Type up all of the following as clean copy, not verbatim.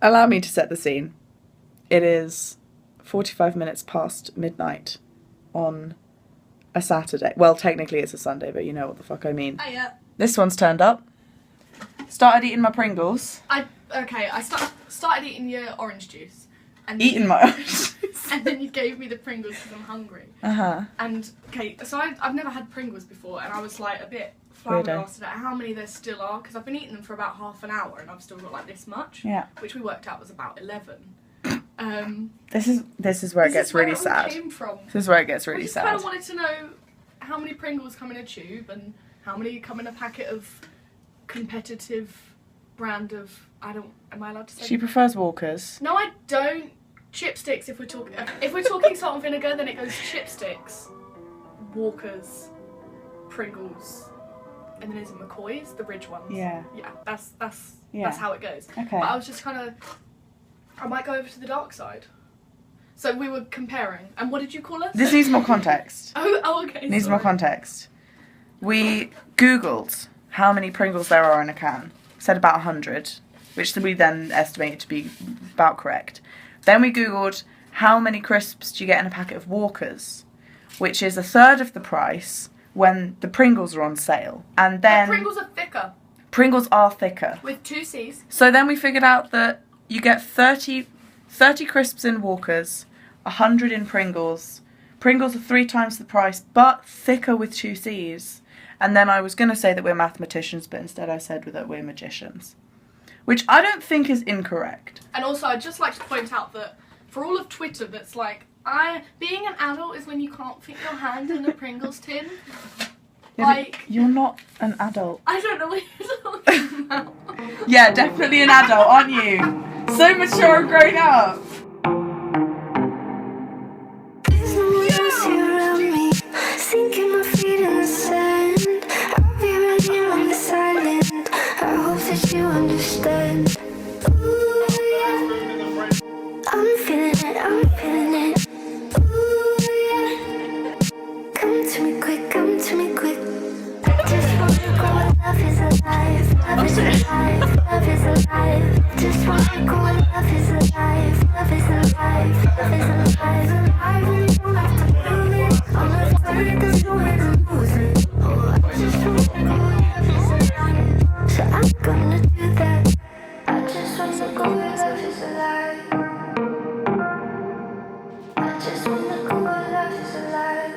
allow me to set the scene. It is 45 minutes past midnight on a Saturday. Well, technically it's a Sunday, but you know what the fuck I mean. Oh, yeah. This one's turned up. Started eating my Pringles. I started eating your orange juice. And Eating my orange juice. And then you gave me the Pringles because I'm hungry. Uh-huh. And, okay, so I've never had Pringles before, and I was like a bit flabbergasted at how many there still are, because I've been eating them for about half an hour and I've still got like this much. Yeah. Which we worked out was about 11. This is where it gets really sad. Came from. This is where it gets really I sad. kind of wanted to know how many Pringles come in a tube and how many come in a packet of competitive brand of, am I allowed to say? She prefers Walkers. No, I don't. Chipsticks, if we're talking salt and vinegar, then it goes chipsticks, Walkers, Pringles, and then is it McCoy's, the Ridge ones? Yeah. Yeah, that's how it goes. Okay. But I was just kind of, I might go over to the dark side. So we were comparing, and what did you call us? This needs more context. Oh, okay. Needs more context. We Googled how many Pringles there are in a can. Said about 100, which we then estimated to be about correct. Then we Googled how many crisps do you get in a packet of Walkers, which is a third of the price when the Pringles are on sale. And then... But Pringles are thicker. Pringles are thicker. With 2 C's. So then we figured out that you get 30 crisps in Walkers, 100 in Pringles. Pringles are 3 times the price, but thicker with 2 C's. And then I was going to say that we're mathematicians, but instead I said that we're magicians. Which I don't think is incorrect. And also, I'd just like to point out that for all of Twitter that's like, being an adult is when you can't fit your hand in a Pringles tin. Yeah, like... You're not an adult. I don't know what you're talking about. Yeah, definitely an adult, aren't you? So mature and grown up. There's no one else here around me, sinking my feet in the sand. I'll be right here on the silent. I hope that you understand. Ooh, yeah. I'm feeling it. Ooh, yeah. Come to me quick. I just wanna go where love is alive. Love is alive. Love is alive. I just wanna go where love is alive. Love is alive. Love is alive. Alive and you don't have to prove it. On the side, there's no way to lose it. Oh, I just wanna go where love is alive. So I'm gonna do that. I just wanna go where love is alive. I just wanna go where love is alive.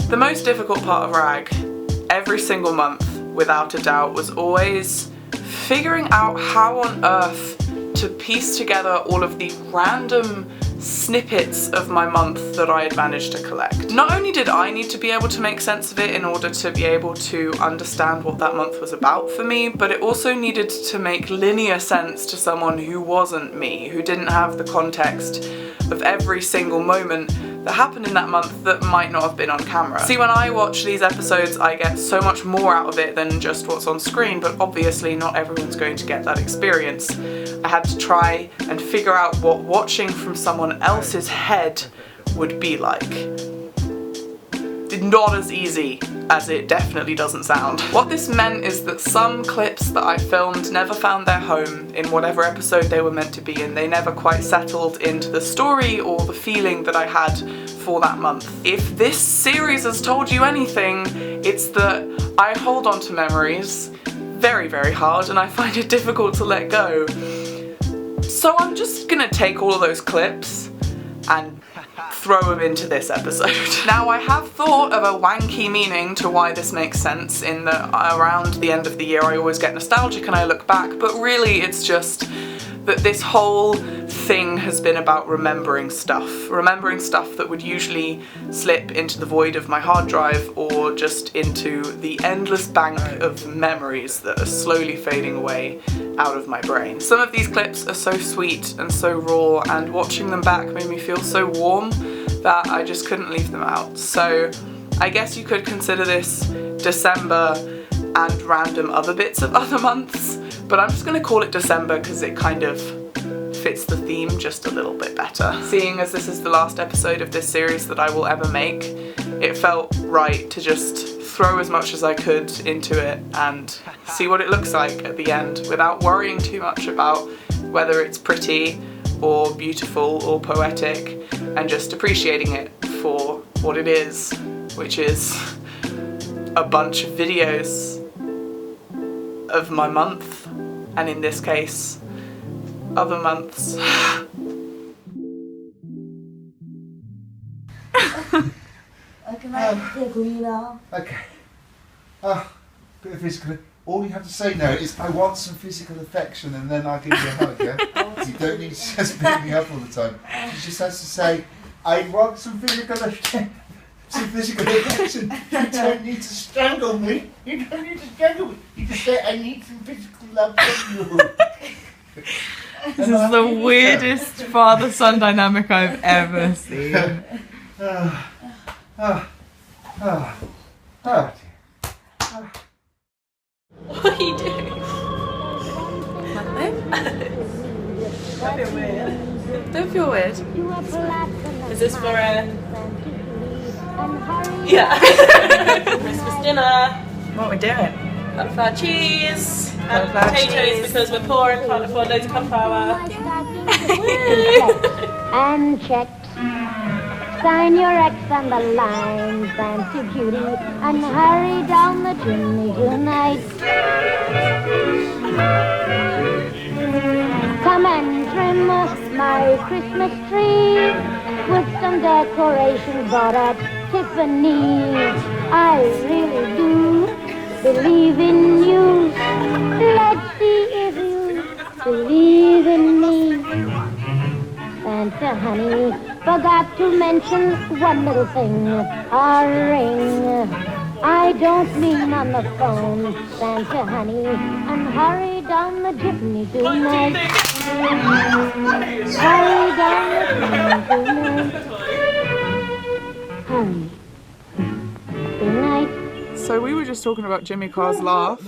The most difficult part of RAG, every single month, without a doubt, was always figuring out how on earth to piece together all of the random snippets of my month that I had managed to collect. Not only did I need to be able to make sense of it in order to be able to understand what that month was about for me, but it also needed to make linear sense to someone who wasn't me, who didn't have the context of every single moment that happened in that month that might not have been on camera. See, when I watch these episodes, I get so much more out of it than just what's on screen, but obviously not everyone's going to get that experience. I had to try and figure out what watching from someone else's head would be like. Not as easy as it definitely doesn't sound. What this meant is that some clips that I filmed never found their home in whatever episode they were meant to be in. They never quite settled into the story or the feeling that I had for that month. If this series has told you anything, it's that I hold on to memories very, very hard and I find it difficult to let go. So I'm just gonna take all of those clips and throw them into this episode. Now, I have thought of a wanky meaning to why this makes sense, in that around the end of the year I always get nostalgic and I look back, but really it's just that this whole thing has been about remembering stuff that would usually slip into the void of my hard drive or just into the endless bank of memories that are slowly fading away out of my brain. Some of these clips are so sweet and so raw, and watching them back made me feel so warm that I just couldn't leave them out. So I guess you could consider this December and random other bits of other months, but I'm just gonna call it December because it kind of fits the theme just a little bit better. Seeing as this is the last episode of this series that I will ever make, it felt right to just throw as much as I could into it and see what it looks like at the end without worrying too much about whether it's pretty or beautiful or poetic, and just appreciating it for what it is, which is a bunch of videos of my month, and in this case, other months. Okay. Bit of physical. All you have to say now is, I want some physical affection, and then I'll give you a hug, yeah? You don't need to just beat me up all the time. She just has to say, I want some physical affection. Some physical affection. You don't need to strangle me. You don't need to strangle me. You just say, I need some physical love from you. This is the weirdest father-son dynamic I've ever seen. What are you doing? Nothing? Don't feel weird. Don't feel weird. Is this for yeah. Christmas dinner. What are we doing? Cauliflower cheese and Cauliflower potatoes cheese. because we're poor and can't afford loads of cauliflower. And checked. Sign your X on the line, fancy cutie, and hurry down the chimney tonight. Come and trim my Christmas tree with some decorations bought at Tiffany's. I really do believe in you. Let's see if you believe in me. Santa honey forgot to mention one little thing, a ring. I don't mean on the phone, Santa honey, and hurry down the chimney tonight. Hurry down the chimney tonight. Hurry. Good night. So we were just talking about Jimmy Carr's laugh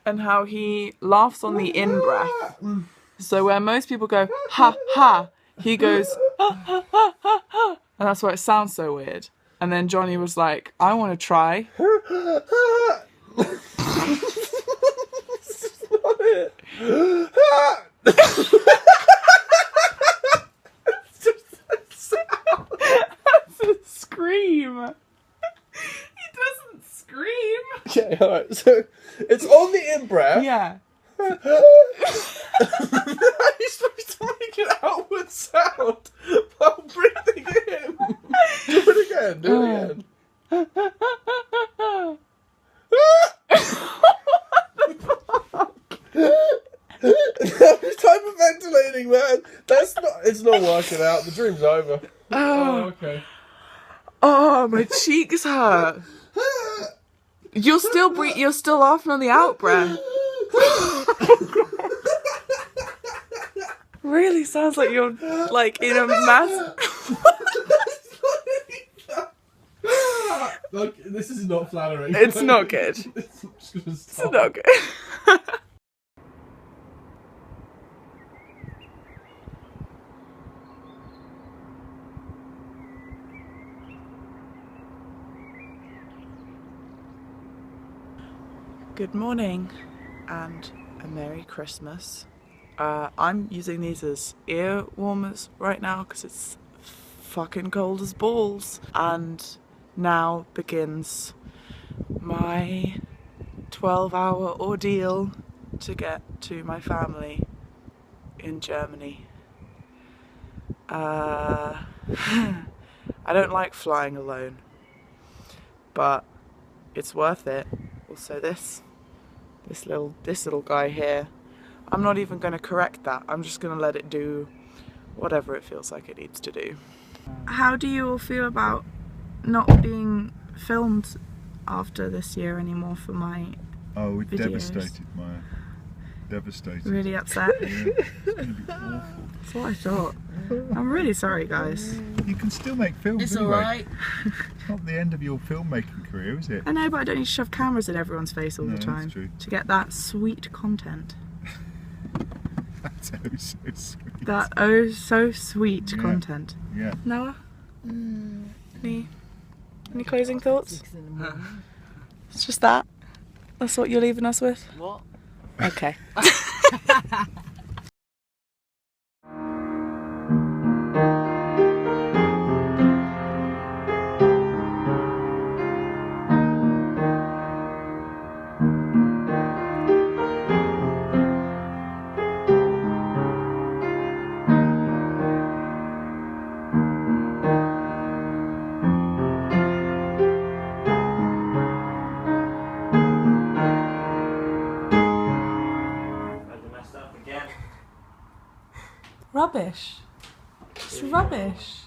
and how he laughs on the in-breath. So where most people go, ha, ha, he goes, ha, ha, ha, ha, ha. And that's why it sounds so weird. And then Johnny was like, I want to try. That's not it. It's just a sound. That's a scream. He doesn't scream. Okay, alright, so it's on the in-breath. Yeah. You're supposed to make an outward sound while breathing in. Do it again, do it again. Every time of ventilating, man. It's not working out. The dream's over. Oh, okay. Oh, my cheeks hurt. You're still laughing on the out breath. Really sounds like you're like in a mass. Look, this is not flattering. It's not good. It's just gonna It's stop. not good. Good morning and a Merry Christmas. I'm using these as ear warmers right now because it's fucking cold as balls. And now begins my 12-hour ordeal to get to my family in Germany. I don't like flying alone, but it's worth it. Also this little guy here, I'm not even going to correct that. I'm just going to let it do whatever it feels like it needs to do. How do you all feel about not being filmed after this year anymore for my Oh, we're videos? devastated, Maya. Devastated. Really upset? Yeah, it's going to be awful. That's what I thought. I'm really sorry, guys. You can still make films It's anyway. alright. It's not the end of your filmmaking career, is it? I know, but I don't need to shove cameras in everyone's face all No, the that's time true. to get that sweet content. That's so sweet. That oh so sweet Yeah. content. Yeah. Noah? Any closing thoughts? It's just that. That's what you're leaving us with? What? Okay. Rubbish. It's rubbish.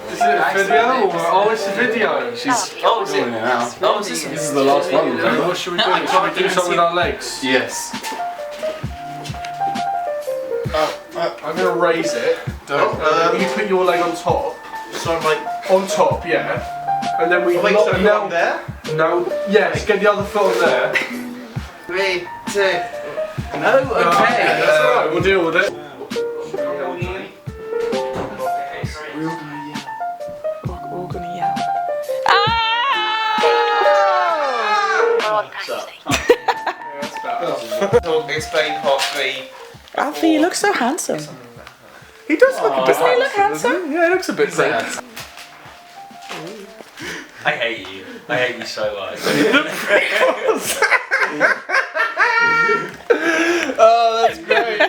Is it a video or oh, it's a video? She's doing it now. This is the last one. What should we do? Should we do something with our legs? Yes. I'm gonna raise it. You put your leg on top. So I'm like On top, yeah. And then we wait, so you're on there? No. Yes, get the other foot on there. 3, 2. No, okay. That's alright, we'll deal with it. We're all gonna yell. Explain part 3. Alfie, you look so handsome. He does look a bit Doesn't he look handsome? Yeah, he looks a bit sad. I hate you. I hate you so much. Oh, that's great.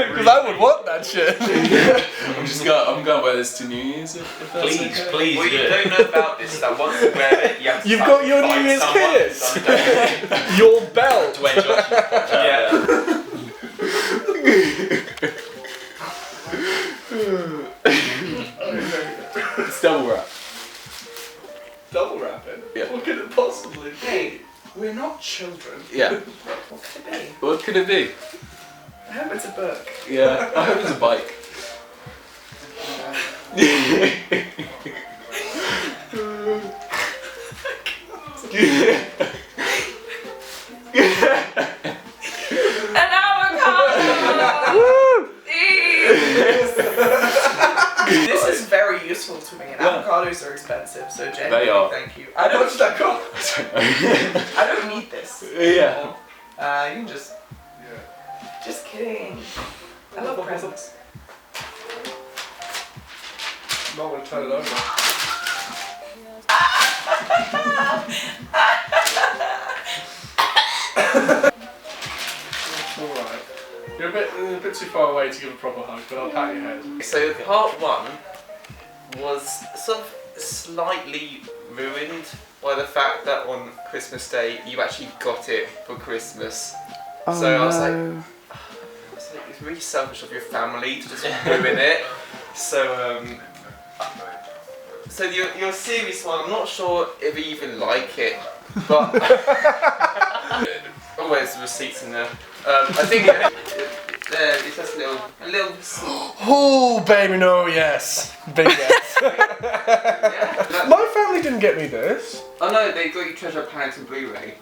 Because I would want that shit. I'm going to wear this to New Year's if that's okay. Please. Well, you don't know about this stuff. Once you wear it, you have to You've got your New Year's kiss. Your belt. Yeah. It's double wrap. Double wrapping? Yeah. What could it possibly be? Hey, we're not children. Yeah. What could it be? What could it be? I hope it's a book. Yeah. I hope it's a bike. An avocado! This is very useful to me, and avocados are expensive, so genuinely They are. thank you. How much did that cost? I don't need this. Yeah. You can just... Just kidding. I love presents. I'm not going to turn it over. Alright. You're a bit too far away to give a proper hug, but I'll pat your head. So part 1 was sort of slightly ruined by the fact that on Christmas Day you actually got it for Christmas. Oh, so I was like, it's really selfish of your family to just ruin it. So so your serious one, I'm not sure if you even like it, but oh, where's the receipts in there? I think it's just a little. Oh, baby, no, yes. Big yes. My family didn't get me this. Oh no, they got you Treasure Planet and Blu-ray.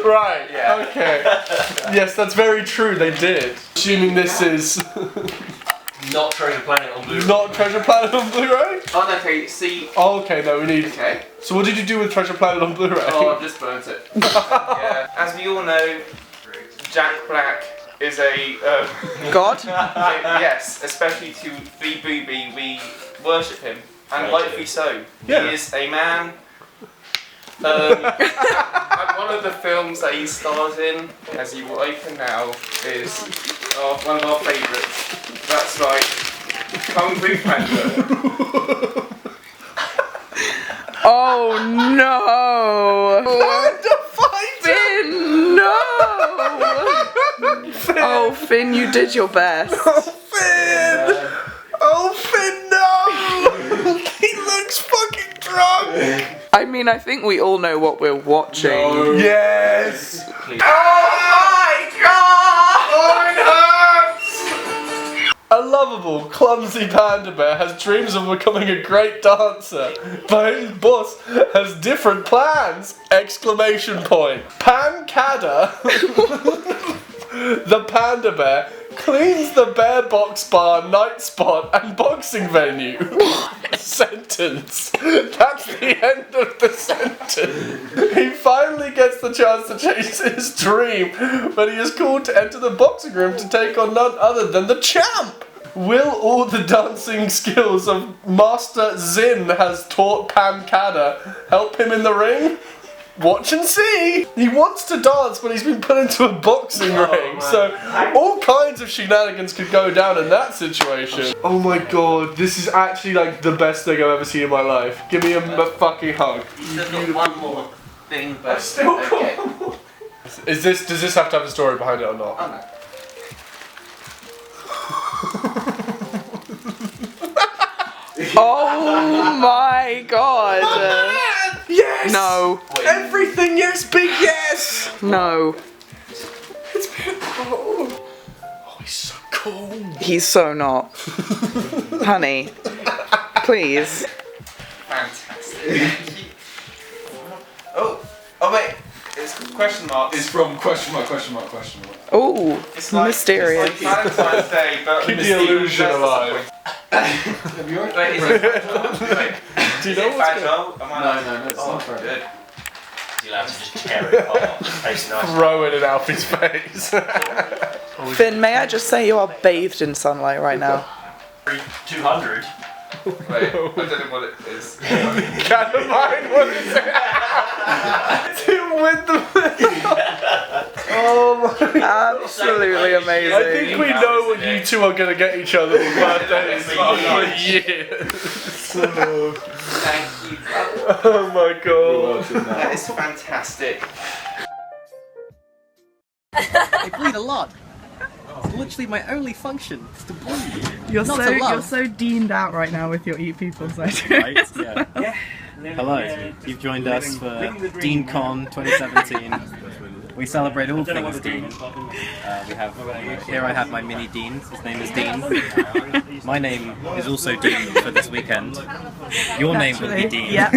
Right, Yeah. okay. Yes, that's very true, they did. Assuming this is Not Treasure Planet on Blu-ray. not Treasure Planet on Blu-ray? Oh no, okay, see. Oh, okay, no, we need... Okay. So what did you do with Treasure Planet on Blu-ray? Oh, I've just burnt it. Yeah. As we all know, Jack Black is a God? yes, especially to the booby, we worship him, and rightfully so. Yeah. He is a man. One of the films that he stars in, as you will open now, is one of our favourites. That's right, Kung Fu Panda. Oh no! Finn, no! Oh, Finn, you did your best. Finn! Oh, Finn, no! He looks fucking drunk! I mean, I think we all know what we're watching. Yes! Please. Oh my god! A lovable, clumsy panda bear has dreams of becoming a great dancer, but his boss has different plans! Exclamation point. Pancada, the panda bear, cleans the bear box bar, night spot, and boxing venue. Sentence. That's the end of the sentence. He finally gets the chance to chase his dream when he is called to enter the boxing room to take on none other than the champ. Will all the dancing skills of Master Zin has taught Pancada help him in the ring? Watch and see! He wants to dance, but he's been put into a boxing ring, so all kinds of shenanigans could go down in that situation. Oh my god, this is actually like the best thing I've ever seen in my life. Give me a fucking hug. There's not one more thing, but Still okay. Does this have to have a story behind it or not? Oh, no. Oh my god. Yes! No. Everything, yes, big yes! No. Oh, he's so cool. He's so not. Honey, please. Fantastic. oh wait, it's question mark. It's from question mark. Oh, It's like mysterious. It's like Valentine's Day, but Keep with the mysterious illusion versus alive. Wait, is it fragile? Wait, Do you is know it what's fragile? Am I No, it's oh, not fragile. Good. You're allowed to just tear it apart. Tastes nice. Throw it in Alfie's face. Finn, may I just say you are bathed in sunlight right now? 200. Wait, I don't know what it is. Can't mind what is it? Him with the. Oh my. Absolutely amazing. I think we know what you two are gonna get each other for birthdays for years. Thank you. Oh my god. That is fantastic. I bleed a lot. It's literally my only function, is to bleed. You're Not to love. so deaned out right now with your Eat People side. Right? Yeah. Hello, you've joined us for DeanCon 2017. We celebrate all things Dean. Here I have my mini Dean. His name is Dean. My name is also Dean for this weekend. Your name will be Dean. Yeah.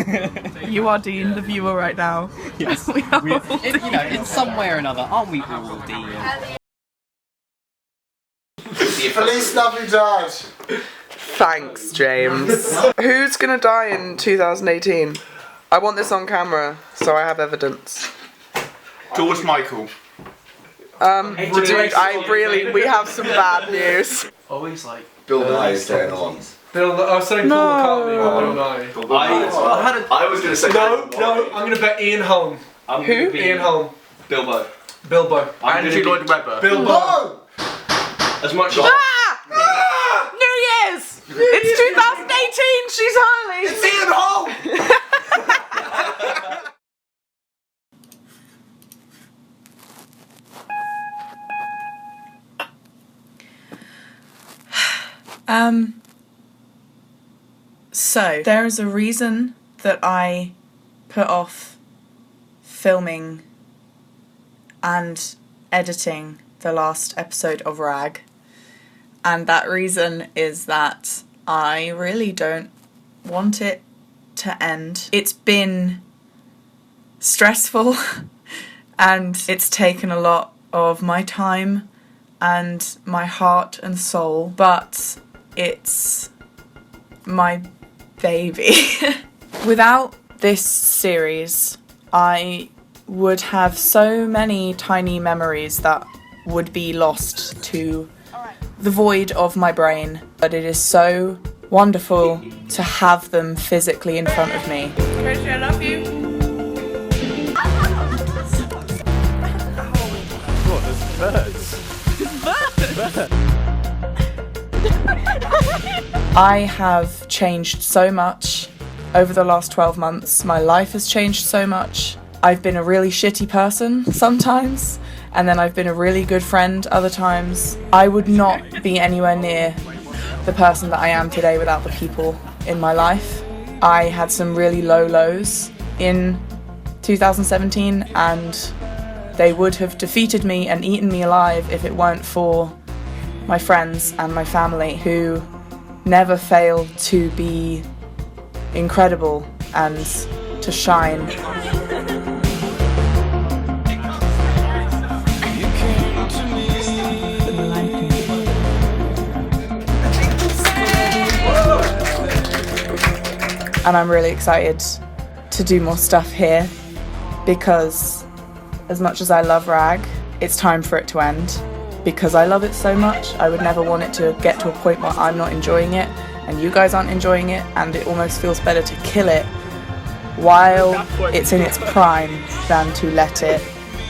You are Dean, the viewer right now. Yes. We are all Dean. You know, in some way or another, aren't we all Dean? Feliz Navidad! Thanks, James. Who's gonna die in 2018? I want this on camera, so I have evidence. George Michael. Dude, we have some bad news. Always like. Bill Nye is going on. Bill, I was saying Paul McCartney or Bill Nye. I was going to say. No, I'm gonna bet Ian Holm. Who? Ian Holm. Bilbo. Bilbo. Andrew Lloyd Webber. Bilbo. No! As much as. New Year's! It's 2018, she's early! It's Ian Holm! So, there is a reason that I put off filming and editing the last episode of Rag. And that reason is that I really don't want it to end. It's been stressful and it's taken a lot of my time and my heart and soul, but it's my baby. Without this series, I would have so many tiny memories that would be lost to the void of my brain, but it is so wonderful to have them physically in front of me. Tracy, I love you. What, there's birds? I have changed so much over the last 12 months. My life has changed so much. I've been a really shitty person sometimes, and then I've been a really good friend other times. I would not be anywhere near the person that I am today without the people in my life. I had some really low lows in 2017, and they would have defeated me and eaten me alive if it weren't for my friends and my family who never fail to be incredible and to shine. And I'm really excited to do more stuff here because as much as I love RAG, it's time for it to end because I love it so much. I would never want it to get to a point where I'm not enjoying it and you guys aren't enjoying it, and it almost feels better to kill it while it's in its prime than to let it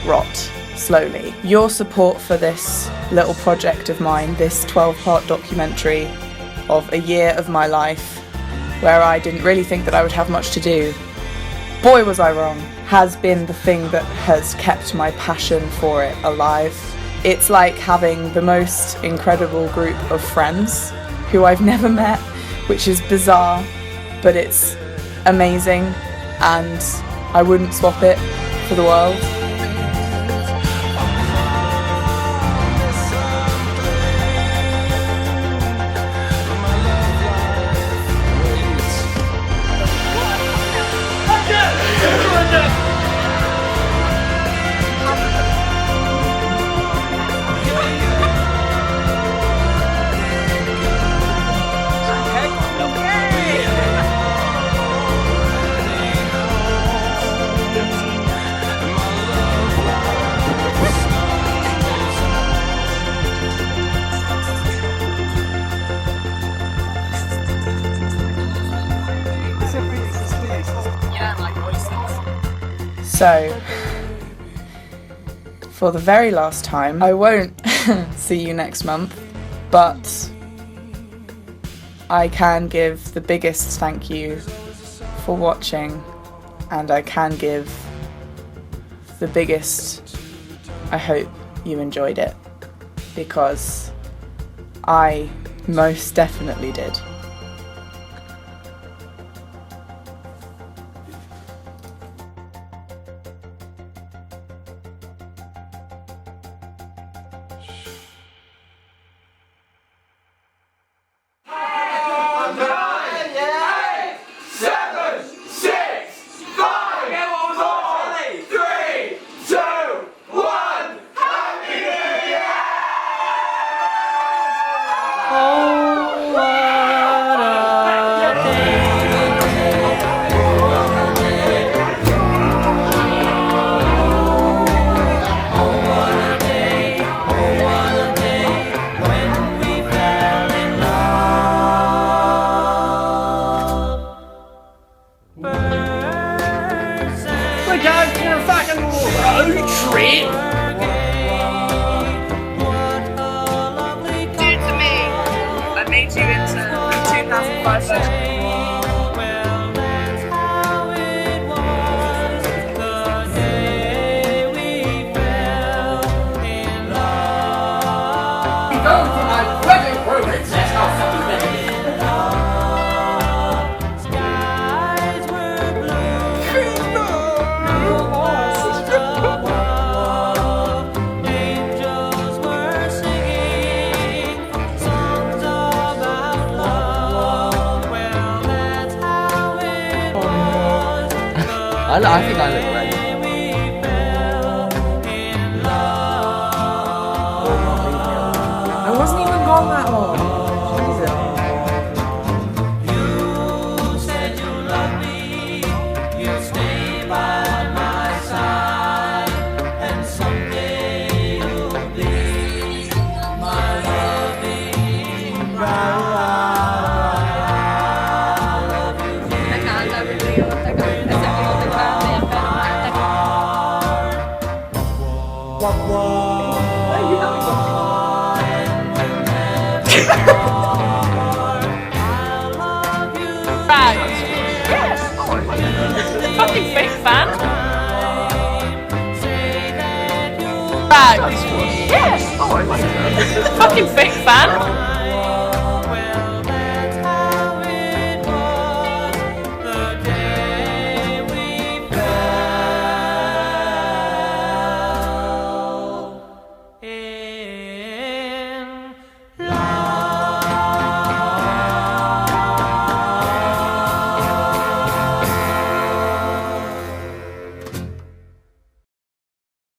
rot slowly. Your support for this little project of mine, this 12-part documentary of a year of my life where I didn't really think that I would have much to do, boy was I wrong, has been the thing that has kept my passion for it alive. It's like having the most incredible group of friends who I've never met, which is bizarre, but it's amazing and I wouldn't swap it for the world. So, for the very last time, I won't see you next month, but I can give the biggest thank you for watching, and I can give the biggest I hope you enjoyed it, because I most definitely did. I think I look great. I wasn't even gone that long. You said you love me, you'll stay by my side, and someday you'll be my loving bride. Fucking fake fan. Yes. Oh, I like that. Fucking fake fan.